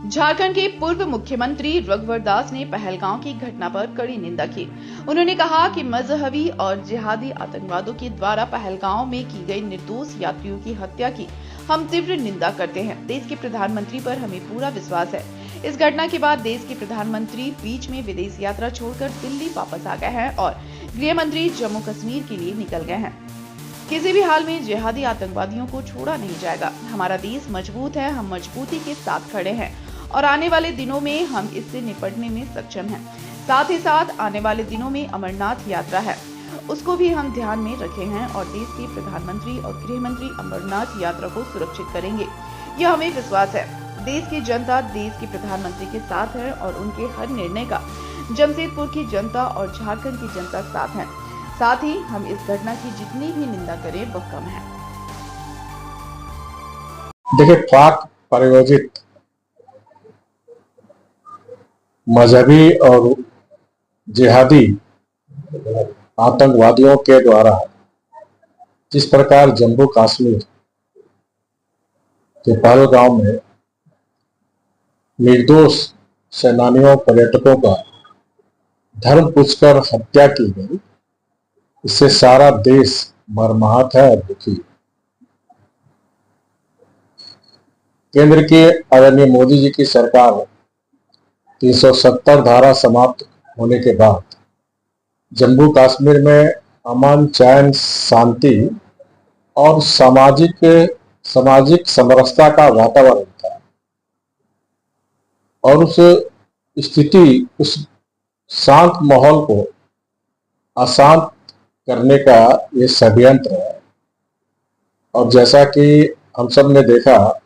झारखंड के पूर्व मुख्यमंत्री रघुवर दास ने पहलगांव की घटना पर कड़ी निंदा की। उन्होंने कहा कि मजहबी और जिहादी आतंकवादियों के द्वारा पहलगांव में की गई निर्दोष यात्रियों की हत्या की हम तीव्र निंदा करते हैं। देश के प्रधानमंत्री पर हमें पूरा विश्वास है। इस घटना के बाद देश के प्रधानमंत्री बीच में विदेश यात्रा छोड़कर दिल्ली वापस आ गए हैं और गृह मंत्री जम्मू कश्मीर के लिए निकल गए हैं। किसी भी हाल में जिहादी आतंकवादियों को छोड़ा नहीं जाएगा। हमारा देश मजबूत है, हम मजबूती के साथ खड़े हैं और आने वाले दिनों में हम इससे निपटने में सक्षम हैं। साथ ही साथ आने वाले दिनों में अमरनाथ यात्रा है, उसको भी हम ध्यान में रखे हैं और देश के प्रधानमंत्री और गृह मंत्री अमरनाथ यात्रा को सुरक्षित करेंगे, यह हमें विश्वास है। देश की जनता देश के प्रधानमंत्री के साथ है और उनके हर निर्णय का जमशेदपुर की जनता और झारखंड की जनता साथ है। साथ ही हम इस घटना की जितनी भी निंदा करें वह कम है। देखिए, पाक प्रायोजित मजहबी और जिहादी आतंकवादियों के द्वारा जिस प्रकार जम्मू कश्मीर के पहलगांव में निर्दोष सेनानियों पर्यटकों का धर्म पूछकर हत्या की गई, इससे सारा देश मर्माहत है और दुखी। केंद्र की आदरणीय मोदी जी की सरकार 370 धारा समाप्त होने के बाद जम्मू कश्मीर में अमन, चैन, शांति और सामाजिक समरसता का वातावरण था और उस शांत माहौल को अशांत करने का ये षड्यंत्र है। और जैसा कि हम सब ने देखा,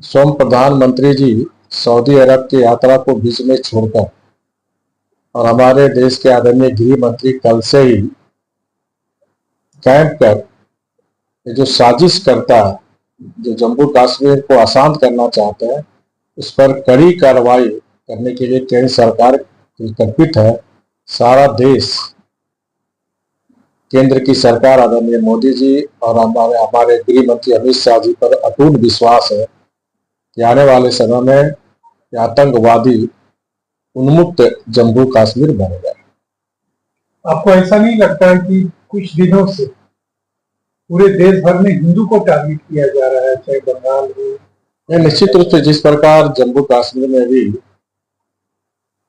स्वयं प्रधानमंत्री जी सऊदी अरब की यात्रा को बीच में छोड़कर और हमारे देश के आदरणीय गृह मंत्री कल से ही कैंप कर ये जो साजिश करता है, जो जम्मू कश्मीर को अशांत करना चाहते हैं, उस पर कड़ी कार्रवाई करने के लिए केंद्र सरकार परिकल्पित है। सारा देश केंद्र की सरकार आदरणीय मोदी जी और हमारे गृह मंत्री अमित शाह जी पर अटूट विश्वास है कि आने वाले समय में आतंकवादी उन्मुक्त जम्मू कश्मीर बनेगा। आपको ऐसा नहीं लगता है कि कुछ दिनों से पूरे देश भर में हिंदू को टारगेट किया जा रहा है, चाहे बंगाल हो? निश्चित रूप से जिस प्रकार जम्मू कश्मीर में भी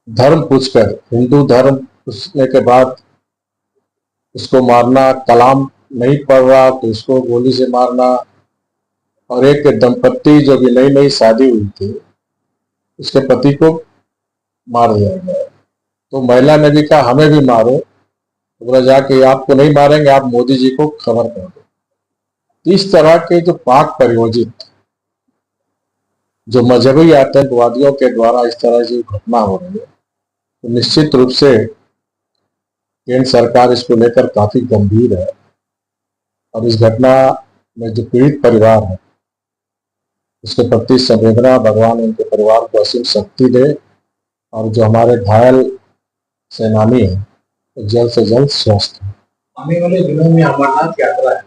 धर्म पूछकर हिंदू धर्म पूछने के बाद उसको मारना, कलाम नहीं पढ़ रहा तो उसको गोली से मारना, और एक दंपत्ति जो भी नई शादी हुई थी उसके पति को मार दिया गया। तो महिला ने भी कहा हमें भी मारो, तो बोला जाके आपको नहीं मारेंगे, आप मोदी जी को खबर कर दो। इस तरह के जो पाक प्रायोजित जो मजहबी आतंकवादियों के द्वारा इस तरह की घटना हो रही है, तो निश्चित रूप से केंद्र सरकार इसको लेकर काफी गंभीर है और इस घटना में जो पीड़ित परिवार है उसके प्रति संवेदना, भगवान उनके परिवार को असीम शक्ति दे और जो हमारे घायल सेनानी है तो जल्द से जल्द स्वस्थ हो। आने वाले दिनों में अमरनाथ यात्रा है,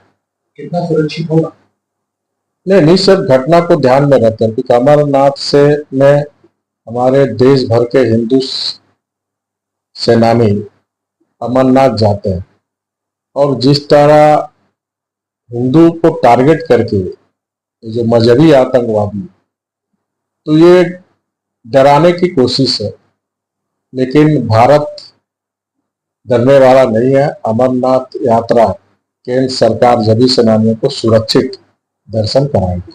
कितना सुरक्षित होगा? नहीं, सब घटना को ध्यान में रखकर, क्योंकि अमरनाथ में हमारे देश भर के हिंदू सेनानी अमरनाथ जाते हैं और जिस तरह हिंदू को टारगेट करके जो मजहबी आतंकवादी, तो ये डराने की कोशिश है, लेकिन भारत डरने वाला नहीं है। अमरनाथ यात्रा केंद्र सरकार सभी सेनानियों को सुरक्षित दर्शन कराएगी।